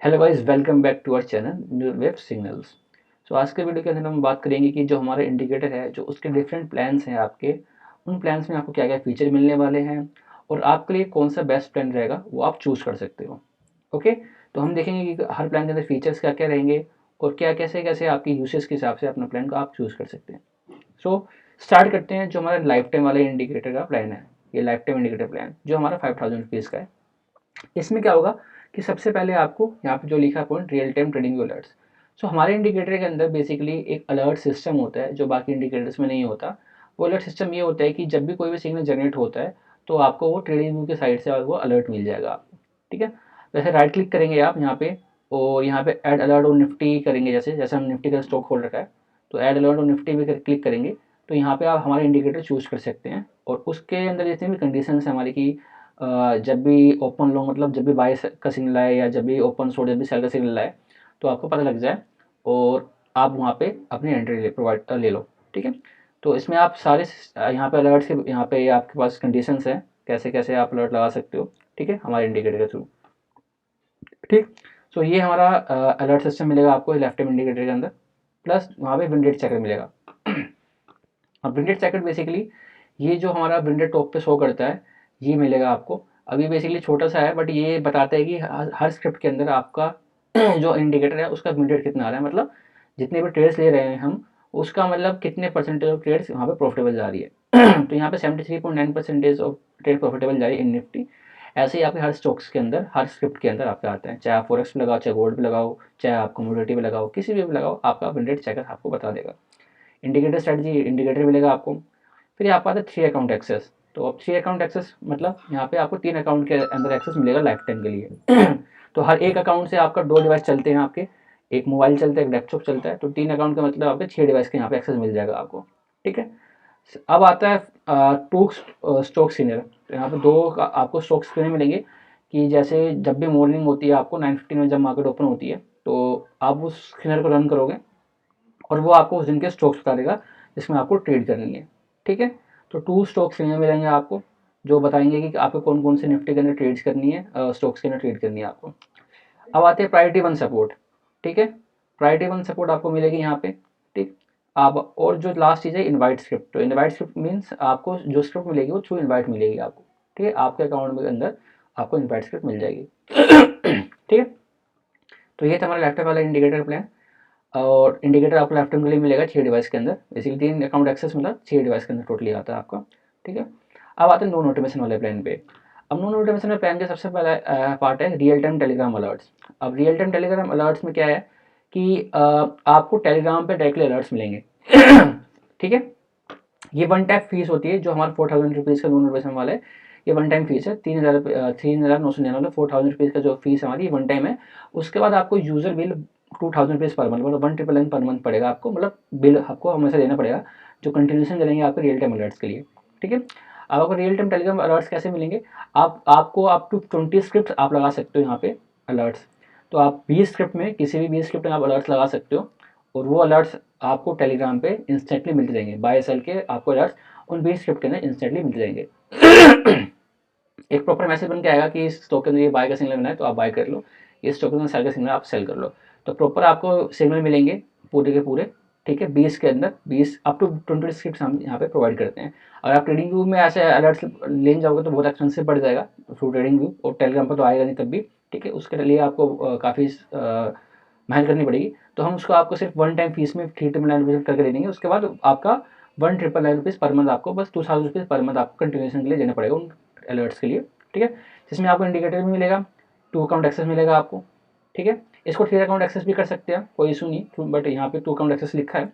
Hello guys, welcome back to our channel New Web Signals. आज के video के अंदर हम बात करेंगे कि जो हमारा इंडिकेटर है, जो उसके डिफरेंट प्लान्स हैं आपके, उन प्लान्स में आपको क्या क्या फीचर मिलने वाले हैं और आपके लिए कौन सा बेस्ट प्लान रहेगा वो आप चूज़ कर सकते हो। ओके, तो हम देखेंगे कि हर प्लान के अंदर फीचर्स क्या क्या रहेंगे और क्या कैसे कैसे आपकी यूसेज के हिसाब से अपना प्लान को आप चूज़ कर सकते हैं। स्टार्ट करते हैं। जो हमारा लाइफ टाइम वाले इंडिकेटर का प्लान है, ये लाइफ टाइम इंडिकेटर प्लान जो हमारा 5000 रुपीज़ का है। इसमें क्या होगा कि सबसे पहले आपको यहाँ पे जो लिखा point real time trading alerts. हमारे इंडिकेटर के अंदर बेसिकली एक अलर्ट सिस्टम होता है जो बाकी इंडिकेटर्स में नहीं होता। वो अलर्ट सिस्टम ये होता है कि जब भी कोई भी सिग्नल जनरेट होता है तो आपको वो ट्रेडिंग व्यू के साइड से वो अलर्ट मिल जाएगा आपको। ठीक है, वैसे राइट क्लिक करेंगे आप यहाँ पे और यहाँ पे ऐड अलर्ट और निफ्टी करेंगे। जैसे जैसे हम निफ्टी का स्टॉक होल्ड रखा है तो ऐड अलर्ट और निफ्टी में क्लिक करेंगे तो यहाँ पे आप हमारे इंडिकेटर चूज़ कर सकते हैं और उसके अंदर जितनी भी कंडीशन है हमारी की जब भी ओपन लो मतलब जब भी बाय का सिग्नल आए या जब भी ओपन शॉर्ट जब भी सेल का सिग्नल आए तो आपको पता लग जाए और आप वहाँ पे अपनी एंट्री ले लो। ठीक है, तो इसमें आप सारे यहाँ पे अलर्ट के यहाँ पे आपके पास कंडीशंस हैं कैसे कैसे आप अलर्ट लगा सकते हो। ठीक है, हमारे इंडिकेटर के थ्रू। ठीक, ये हमारा अलर्ट सिस्टम मिलेगा आपको लेफ्ट टाइम इंडिकेटर के अंदर, प्लस वहाँ पे विंडेज चेकर मिलेगा। अब विंडेज चेकर बेसिकली ये जो हमारा विंडेज टॉप पे शो करता है ये मिलेगा आपको। अभी बेसिकली छोटा सा है बट ये बताता है कि हर स्क्रिप्ट के अंदर आपका जो इंडिकेटर है उसका विंडेज कितना आ रहा है, मतलब जितने भी ट्रेड्स ले रहे हैं हम उसका मतलब कितने परसेंटेज ऑफ ट्रेड्स वहाँ पे प्रॉफिटेबल जा रही है। तो यहाँ पे 73.9% ऑफ ट्रेड प्रॉफिटेबल जा रही है इन निफ्टी। ऐसे ही आपके हर स्टॉक्स के अंदर हर स्क्रिप्ट के अंदर आपके आते हैं, चाहे आप फॉरेक्स पे लगाओ, चाहे गोल्ड पे लगाओ, चाहे आप कमोडिटी पे लगाओ, किसी भी लगाओ आपका विंडेज चेकर आपको बता देगा। इंडिकेटर स्ट्रेटजी इंडिकेटर मिलेगा आपको। फिर आपका आता है 3 अकाउंट एक्सेस। तो अब 3 अकाउंट एक्सेस मतलब यहाँ पे आपको 3 अकाउंट के अंदर एक्सेस मिलेगा लाइफ टाइम के लिए। तो हर एक अकाउंट से आपका 2 डिवाइस चलते हैं आपके, एक मोबाइल चलता है एक डेस्कटॉप चलता है, तो 3 अकाउंट का मतलब आपके 6 डिवाइस के यहाँ पे एक्सेस मिल जाएगा आपको। ठीक है, अब आता है टू स्टॉक स्कैनर। तो यहाँ पे दो आपको स्टॉक स्कैनर मिलेंगे कि जैसे जब भी मॉर्निंग होती है आपको 9:15 में जब मार्केट ओपन होती है तो आप उस स्कैनर को रन करोगे और वो आपको उस दिन के स्टॉक्स बता देगा जिसमें आपको ट्रेड करनी है। ठीक है, तो 2 स्टॉक्स मिलेंगे आपको जो बताएंगे कि आपको कौन कौन से निफ्टी के अंदर ट्रेड्स करनी है, स्टॉक्स के अंदर ट्रेड करनी है आपको। अब आते हैं प्रायोरिटी 1 सपोर्ट। ठीक है, प्रायोरिटी 1 सपोर्ट आपको मिलेगी यहाँ पे। ठीक, आप और जो लास्ट चीज़ है इनवाइट स्क्रिप्ट। तो इनवाइट स्क्रिप्ट मीन्स आपको जो स्क्रिप्ट मिलेगी वो थ्रू इनवाइट मिलेगी आपको। ठीक है, आपके अकाउंट के अंदर आपको इनवाइट स्क्रिप्ट मिल जाएगी। ठीक है, तो ये था हमारा लैपटॉप वाला इंडिकेटर प्लान। और इंडिकेटर आपको लाइफ टाइम के लिए मिलेगा 6 डिवाइस के अंदर। बेसिकली 3 अकाउंट एक्सेस मतलब 6 डिवाइस के अंदर टोटली आता है आपका। ठीक है, अब आते हैं नॉन ऑटोमेशन वाले प्लान पे। अब नॉन ऑटोमेशन प्लान का सबसे पहला पार्ट है रियल टाइम टेलीग्राम अलर्ट्स। अब रियल टाइम टेलीग्राम अलर्ट्स में क्या है कि आपको टेलीग्राम पे डायरेक्टली अलर्ट्स मिलेंगे। ठीक है, ये वन टाइम फीस होती है जो हमारा 4000 रुपीज़ का नॉन ऑटोमेशन वाला है। ये वन टाइम फीस है 3,999 4000 रुपीज़ का जो फीस हमारी वन टाइम है। उसके बाद आपको user bill 2000 rupees per month मतलब 1,999 पर मंथ पड़ेगा आपको, मतलब बिल आपको हमेशा देना पड़ेगा जो कंटिन्यूशन चलेंगे आपके रियल टाइम अलर्ट्स के लिए। ठीक है, अब आपको रियल टाइम टेलीग्राम अलर्ट्स कैसे मिलेंगे, आपको अप टू 20 स्क्रिप्ट आप लगा सकते हो यहाँ पे अलर्ट्स। तो आप 20 स्क्रिप्ट में किसी भी 20 स्क्रिप्ट में आप अलर्ट्स लगा सकते हो और वो अलर्ट्स आपको टेलीग्राम पे इंस्टेंटली मिलते जाएंगे। बाय सेल के आपको अलर्ट्स उन 20 स्क्रिप्ट के अंदर इंस्टेंटली मिलते जाएंगे। एक प्रॉपर मैसेज बन के आएगा कि इस स्टॉक के अंदर ये बाय का सिग्नल बना है तो आप बाय कर लो, इस स्टॉक के अंदर सेल का सिग्नल आप सेल कर लो। तो प्रॉपर आपको सिग्नल मिलेंगे पूरे के पूरे। ठीक है, 20 के अंदर 20 अप टू 20 स्क्रिप्ट हम यहाँ पे प्रोवाइड करते हैं। अगर आप ट्रेडिंग व्यू में ऐसे अलर्ट्स लेने जाओगे तो बहुत एक्सपेंसिव पड़ जाएगा थ्रू ट्रेडिंग व्यू, और टेलीग्राम पर तो आएगा नहीं तब भी। ठीक है, उसके लिए आपको काफ़ी मेहनत करनी पड़ेगी। तो हम उसको आपको सिर्फ वन टाइम फीस में 3,999 करके दे देंगे। उसके बाद आपका 1,999 पर मंथ आपको बस 2,000 रुपीज़ पर मंथ आपको कंटिन्यूशन के लिए देना पड़ेगा उन अलर्ट्स के लिए। ठीक है, जिसमें आपको इंडिकेटर भी मिलेगा, 2 अकाउंट एक्सेस मिलेगा आपको। ठीक है, इसको 3 अकाउंट एक्सेस भी कर सकते हैं, कोई इशू नहीं, बट यहाँ पे 2 अकाउंट एक्सेस लिखा है।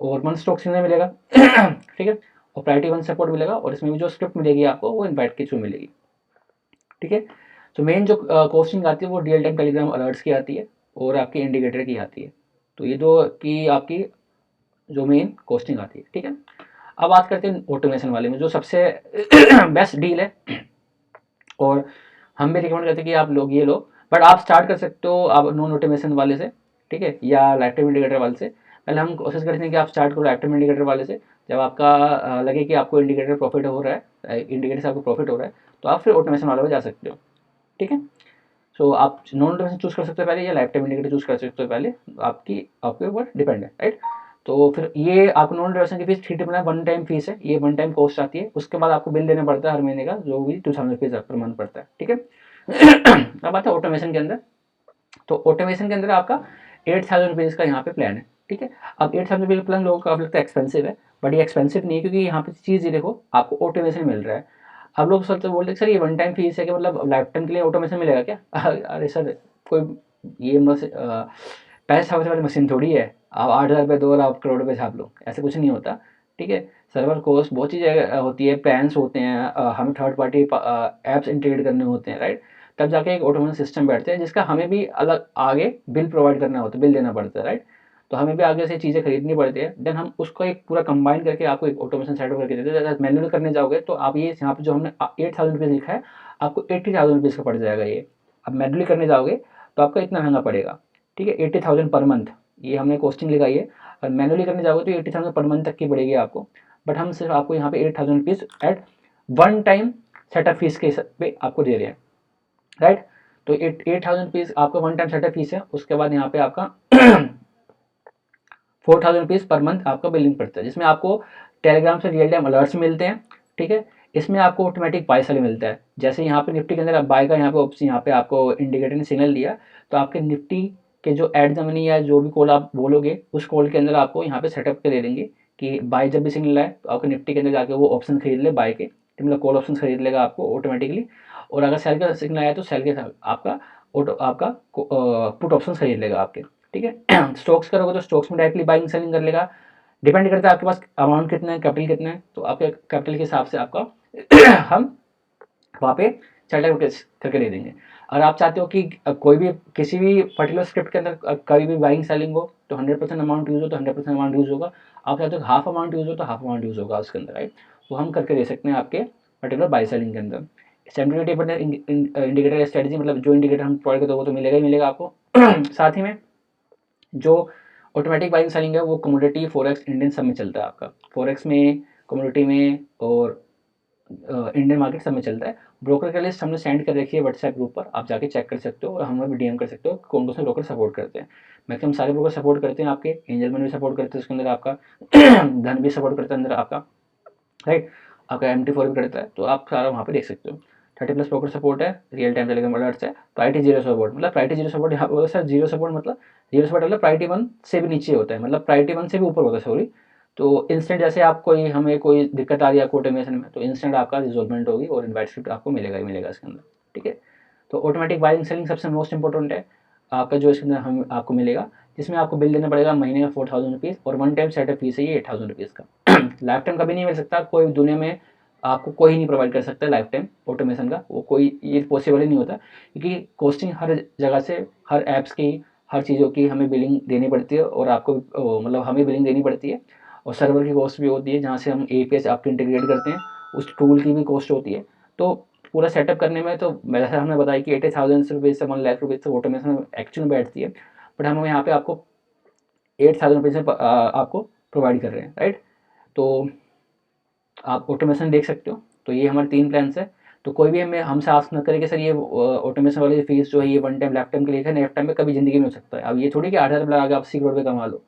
और 1 स्टॉक सिग्नल मिलेगा। ठीक है, और प्रायोरिटी 1 सपोर्ट मिलेगा और इसमें भी जो स्क्रिप्ट मिलेगी आपको वो इनवाइट के थ्रू मिलेगी। ठीक है, तो मेन जो कॉस्टिंग आती है वो रियल टाइम टेलीग्राम अलर्ट्स की आती है और आपकी इंडिकेटर की आती है। तो ये दो की आपकी जो मेन कॉस्टिंग आती है। ठीक है, अब बात करते हैं ऑटोमेशन वाले में जो सबसे बेस्ट डील है और हम भी रिकमेंड करते हैं कि आप लोग ये लो, बट आप स्टार्ट कर सकते हो आप नॉन ऑटोमेशन वाले से। ठीक है, या लाइफ टाइम इंडिकेटर वाले से। पहले हम कोशिश करते हैं कि आप स्टार्ट करो लाइफ टाइम इंडिकेटर वाले से। जब आपका लगे कि आपको इंडिकेटर प्रॉफिट हो रहा है, इंडिकेटर से आपको प्रॉफिट हो रहा है, तो आप फिर ऑटोमेशन वाले पे जा सकते हो। ठीक है, सो आप नॉन रिडम्डेंसी चूज़ कर सकते हो पहले, या लाइफ टाइम इंडिकेटर चूज़ कर सकते हो पहले, आपके ऊपर डिपेंड है, राइट। तो फिर ये आपको नॉन रिडम्डेंसी की फीस 3 वन टाइम फीस है, ये वन टाइम कॉस्ट आती है, उसके बाद आपको बिल देना पड़ता है हर महीने का, जो भी 2000 रुपीज़ पर मंथ पड़ता है, ठीक है। अब आता है ऑटोमेशन के अंदर। तो ऑटोमेशन के अंदर आपका 8000 रुपीज़ का यहाँ पे प्लान है, ठीक है। अब 8000 रुपये का प्लान लोगों को काफ़ी लगता है एक्सपेंसिव है, बट ये एक्सपेंसिव नहीं है, क्योंकि यहाँ पे चीज़ ये देखो, आपको ऑटोमेशन मिल रहा है। अब लोग सोचते बोलते हैं सर ये वन टाइम फीस है कि मतलब लाइफ टाइम के लिए ऑटोमेशन मिलेगा क्या? अरे सर, कोई ये पैसे छापने वाली मशीन थोड़ी है, आप 8000 रुपये दो और आप करोड़ रुपये छाप लो, ऐसे कुछ नहीं होता, ठीक है। सर्वर कॉस्ट बहुत चीज़ें होती है, प्लान्स होते हैं, हमें थर्ड पार्टी ऐप्स इंटीग्रेट करने होते हैं, राइट। तब जाके एक ऑटोमेशन सिस्टम बैठते हैं, जिसका हमें भी अलग आगे बिल प्रोवाइड करना होता है, बिल देना पड़ता है, राइट। तो हमें भी आगे से चीज़ें खरीदनी पड़ती है, देन हम उसको एक पूरा कंबाइन करके आपको एक ऑटोमेशन सेटअप करके देते हैं। मैनुअल करने जाओगे तो आप ये यहाँ पे जो हमने 8000 रुपीज़ लिखा है, आपको 80,000 रुपीज़ का पड़ जाएगा ये। अब मैनुअली करने जाओगे तो आपका इतना महंगा पड़ेगा, ठीक है, 80,000 पर मंथ, ये हमने कॉस्टिंग लगाई है। और मैनुअली करने जाओगे तो 80,000 पर मंथ तक की पड़ेगी आपको, बट हम सिर्फ आपको यहाँ पे 8000 rupees at one time setup fees के पे आपको दे रहे हैं, राइट। तो 8000 रुपीज़ आपका वन टाइम सेटअप फीस है, उसके बाद यहाँ पे आपका 4000 रुपीज़ पर मंथ आपका बिलिंग पड़ता है, जिसमें आपको टेलीग्राम से रियल टाइम अलर्ट्स मिलते हैं, ठीक है। इसमें आपको ऑटोमेटिक बाय सेल मिलता है, जैसे यहाँ पे निफ्टी के अंदर आप बाय का यहाँ पे ऑप्शन, यहाँ पे आपको इंडिकेटर ने सिग्नल दिया, तो आपके निफ्टी के जो एड द मनी या जो भी कॉल आप बोलोगे, उस कॉल के अंदर आपको यहाँ पे सेटअप के दे देंगे कि बाय जब भी सिग्नल आए तो आपको निफ्टी के अंदर जाके वो ऑप्शन खरीद ले बाय के, मतलब कॉल ऑप्शन खरीद लेगा आपको ऑटोमेटिकली। और अगर सेल का सिग्नल आया तो सेल के साथ आपका पुट ऑप्शन खरीद लेगा आपके, ठीक है। स्टॉक्स करोगे तो स्टॉक्स में डायरेक्टली बाइंग सेलिंग कर लेगा, डिपेंड करता है आपके पास अमाउंट कितना है, कैपिटल कितना है, तो आपके कैपिटल के हिसाब से आपका हम वहाँ पे सेटअप करके दे देंगे। अगर आप चाहते हो कि कोई भी किसी भी पर्टिकुलर स्क्रिप्ट के अंदर कभी भी बाइंग सेलिंग हो तो 100% अमाउंट यूज़ हो तो 100% अमाउंट यूज़ होगा, आप चाहते हो हाफ अमाउंट यूज़ हो तो हाफ अमाउंट यूज़ होगा उसके अंदर, राइट। वो हम करके दे सकते हैं आपके पर्टिकुलर बाई सेलिंग के अंदर। सेंट्रलिटी इंडिकेटर स्ट्रेटजी, मतलब जो इंडिकेटर हम प्रोवाइड करते हो वो तो मिलेगा ही मिलेगा आपको। साथ ही में जो ऑटोमेटिक बाइंग सेलिंग है वो कमोडिटी, फॉरेक्स, इंडियन सब में चलता है आपका, फॉरेक्स में, कमोडिटी में और इंडियन मार्केट सब में चलता है। ब्रोकर का लिस्ट हमने सेंड कर रखी है व्हाट्सएप ग्रुप पर, आप जाके चेक कर सकते हो और हमें भी डीएम कर सकते हो कौन कौन से ब्रोकर सपोर्ट करते हैं। मैक्सिमम सारे ब्रोकर सपोर्ट करते हैं आपके, एंजल मनी भी सपोर्ट करते हैं उसके अंदर आपका, धन भी सपोर्ट करता है अंदर आपका, राइट। आपका MT4 भी करता है, तो आप सारा वहाँ पे देख सकते हो। 30+ ब्रोकर सपोर्ट है, रियल टाइम टेलीग्राम अलर्ट्स है, प्रायोरिटी जीरो सपोर्ट, मतलब प्रायोरिटी जीरो सपोर्ट यहाँ पर सर, जीरो सपोर्ट मतलब जीरो सपोर्ट मतलब प्रायोरिटी 1 से भी नीचे होता है, मतलब प्रायोरिटी 1 से भी ऊपर होता है, सॉरी। तो इंस्टेंट जैसे आप हमें कोई दिक्कत आ रही है ऑटोमेशन में, तो इंस्टेंट आपका रिजोल्वमेंट होगी और इनवाइट स्क्रिप्ट आपको मिलेगा ही मिलेगा इसके अंदर, ठीक है। तो ऑटोमेटिक बाइंग सेलिंग सबसे मोस्ट इंपॉर्टेंट है आपका, जो इसके अंदर हम आपको मिलेगा, जिसमें आपको बिल देना पड़ेगा महीने का 4000 रुपीज़, और वन टाइम सेटअप फीस है ये 8000 रुपीज़ का। लाइफ टाइम कभी नहीं मिल सकता, कोई दुनिया में आपको कोई नहीं प्रोवाइड कर सकता लाइफ टाइम ऑटोमेशन का, वो कोई ये पॉसिबल ही नहीं होता, क्योंकि कॉस्टिंग हर जगह से, हर ऐप्स की, हर चीज़ों की हमें बिलिंग देनी पड़ती है, और आपको मतलब हमें बिलिंग देनी पड़ती है, और सर्वर की कॉस्ट भी होती है, जहाँ से हम API आपके इंटीग्रेट करते हैं, उस टूल की भी कॉस्ट होती है। तो पूरा सेटअप करने में तो जैसे हमने बताया कि 80,000 रुपीज़ से 1 लाख रुपीज़ से ऑटोमेशन एक्चुअल में बैठती है, बट हम यहाँ पे आपको 8000 रुपीज़ में आपको प्रोवाइड कर रहे हैं, राइट। तो आप ऑटोमेशन देख सकते हो। तो ये हमारे 3 प्लान्स है। तो कोई भी हमें हमसे आस्क ना करे कि सर ये ऑटोमेशन वाली फीस जो है ये वन टाइम लाइफ टाइम के लिए है, लाइफ टाइम में कभी ज़िंदगी में हो सकता है। अब ये थोड़ी कि 8000 रुपये लगा के आप 80 करोड़ रुपये कमा लो,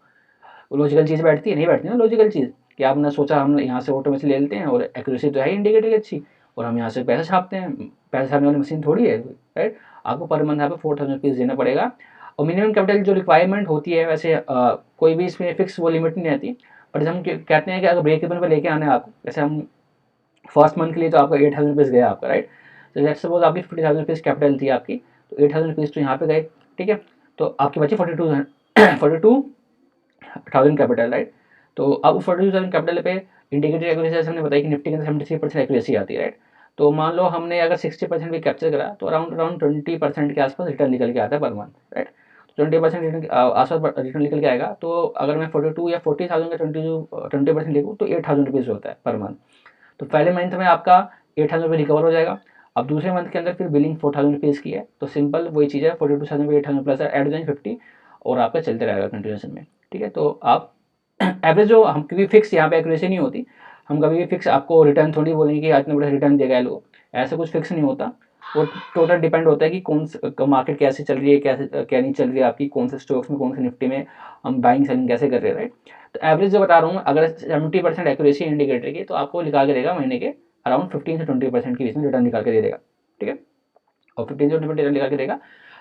लॉजिकल चीज़ बैठती है, नहीं बैठती ना लॉजिकल चीज़, कि आपने सोचा हम यहाँ से ऑटोमेशन ले लेते हैं और एक्यूरेसी तो है ही इंडिकेटर की अच्छी, और हम यहाँ से पैसा छापते हैं, पैसा छापने वाली मशीन थोड़ी है, राइट। आपको पर मंथ यहाँ पे 4000 रुपीज़ देना पड़ेगा। और मिनिमम कैपिटल जो रिक्वायरमेंट होती है, वैसे कोई भी इसमें फिक्स वो लिमिट नहीं रहती, बट हम कहते हैं कि अगर ब्रेक इवन पर लेके आना है आपको, जैसे हम फर्स्ट मंथ के लिए तो आपका 8000 रुपीज़ गया आपका, राइट। तो लेट्स सपोज आपकी 50,000 रुपीज़ कैपिटल थी आपकी, तो 8000 रुपीज़ तो यहाँ पे गए, ठीक है। तो आपके बचे 42,000 कैपिटल, राइट। तो अब 42,000 कैपिटल पे इंडिकेटर एक्यूरेसी जैसे हमने बताया कि निफ्टी के अंदर 73% एक्यूरेसी आती है, राइट। तो मान लो हमने अगर 60% भी कैप्चर करा तो अराउंड 20% के आसपास रिटर्न निकल के आता है पर मंथ, राइट। 20% रिटर्न आसपास रिटर्न निकल के आएगा। तो अगर मैं 42 या 40,000 का 20% लिखूँ तो 8000 रुपीज़ होता है पर मंथ। तो पहले मंथ में आपका 8000 रुपये रिकवर हो जाएगा। अब दूसरे मंथ के अंदर फिर बिलिंग 4000 रुपीज़ की है, तो सिंपल वही चीज़ है, 42,000 पे 8000 प्लस ऐड हो जाएंगे 50, और आपका चलते रहेगा कंटिन्यूशन में, ठीक है। तो आप एवरेज जो हम, क्योंकि फिक्स यहाँ पे एक्यूरेसी नहीं होती, हम कभी भी फिक्स आपको रिटर्न थोड़ी बोलेंगे कि इतना बड़ा रिटर्न देगा लोग, ऐसा कुछ फिक्स नहीं होता। वो टोटल डिपेंड होता है कि कौन सा मार्केट कैसे चल रही है, कैसे क्या नहीं चल रही है आपकी, कौन से स्टॉक्स में, कौन से निफ्टी में हम बाइंग सेलिंग कैसे कर रहे हैं, राइट। तो एवरेज जो बता रहा हूँ, अगर 70% एक्यूरेसी इंडिकेटर की, तो आपको निकाल के देगा महीने के अराउंड 15 से 20% के बीच में रिटर्न निकाल के दे देगा, ठीक है। और 15 से 20% रिटर्न निकाल के देगा।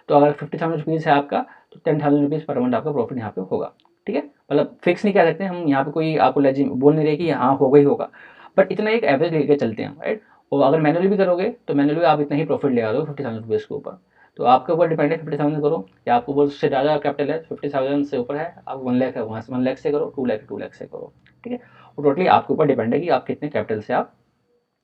तो अगर 50,000 रुपीज़ है आपका, तो 10,000 रुपीज़ पर मंथ आपका प्रॉफिट यहाँ पे होगा, ठीक है। मतलब फिक्स नहीं कह सकते हम यहाँ पे, कोई आपको बोल नहीं रहे कि हाँ होगा ही होगा, बट इतना एक एवरेज लेके चलते हैं, राइट। और अगर मैनुअली भी करोगे तो मैनुअली आप इतना ही प्रॉफिट ले आ रहे हो 50,000 रुपीज़ के ऊपर। तो आपके ऊपर डिपेंड है 50,000 करो या आपको ऊपर उससे ज़्यादा कैपिटल है, 50,000 से ऊपर है, आप 1 लाख है, वहाँ से 1 लाख से करो, 2 लाख से करो, ठीक है। और टोटली आपके ऊपर डिपेंड है कि आप कितने कैपिटल से आप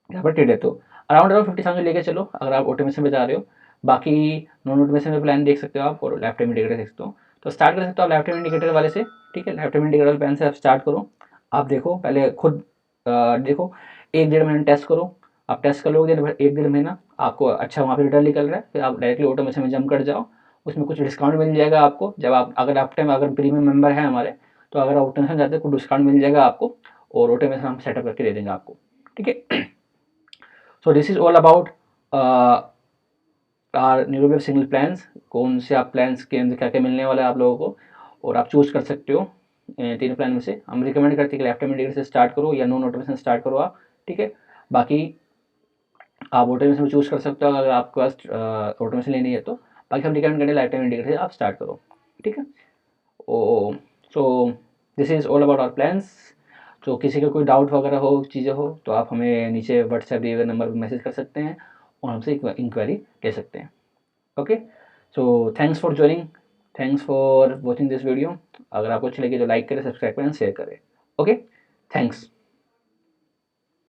यहाँ पर ट्रेड लेते हो। अराउंड 50,000 लेके चलो अगर आप ऑटोमेशन में जा रहे हो। बाकी नॉन ऑटोमेशन में प्लान देख सकते हो आप, और लाइफ टाइम इंडिकेटर देख सकते हो। तो स्टार्ट कर सकते हो आप लाइफ टाइम इंडिकेटर वाले से, ठीक है। लाइफ टाइम इंडिकेटर वाले प्लान से आप स्टार्ट करो। आप देखो पहले खुद देखो, 1-1.5 महीना टेस्ट करो। आप टेस्ट कर लोगे 1-1.5 महीना, आपको अच्छा वहाँ पे रिटर्न निकल रहा है, फिर आप डायरेक्टली ऑटोमेशन में जंप कर जाओ। उसमें कुछ डिस्काउंट मिल जाएगा आपको, जब आप अगर आप टाइम अगर प्रीमियम मेंबर है हमारे, तो अगर ऑटोमेशन जाते हैं कुछ डिस्काउंट मिल जाएगा आपको, और ऑटोमेशन हम सेटअप करके दे देंगे आपको, ठीक है। So this is all about our neurowave signal plans. कौन से आप प्लान्स के अंदर क्या क्या मिलने वाला है आप लोगों को, और आप चूज कर सकते हो तीनों प्लान में से। हम रिकमेंड करते हैं कि लेफ्ट इंडिकेटर से स्टार्ट करो या नॉन ऑटोमेशन स्टार्ट करो आप, ठीक है। बाकी आप ऑटोमेशन में चूज कर सकते हो अगर आपके पास ऑटोमेशन लेनी है तो। बाकी हम रिकमेंड करें लाइफ टाइम इंडिकेटर से आप स्टार्ट करो, ठीक है। Oh so this is all about our plans. तो किसी का कोई डाउट वगैरह हो, चीज़ें हो, तो आप हमें नीचे व्हाट्सएप दिए हुए नंबर पर मैसेज कर सकते हैं और हमसे इंक्वायरी ले सकते हैं, okay. So thanks for joining, thanks for watching this video. अगर आपको अच्छी लगी तो लाइक करें, सब्सक्राइब करें, शेयर करें, ओके। थैंक्स।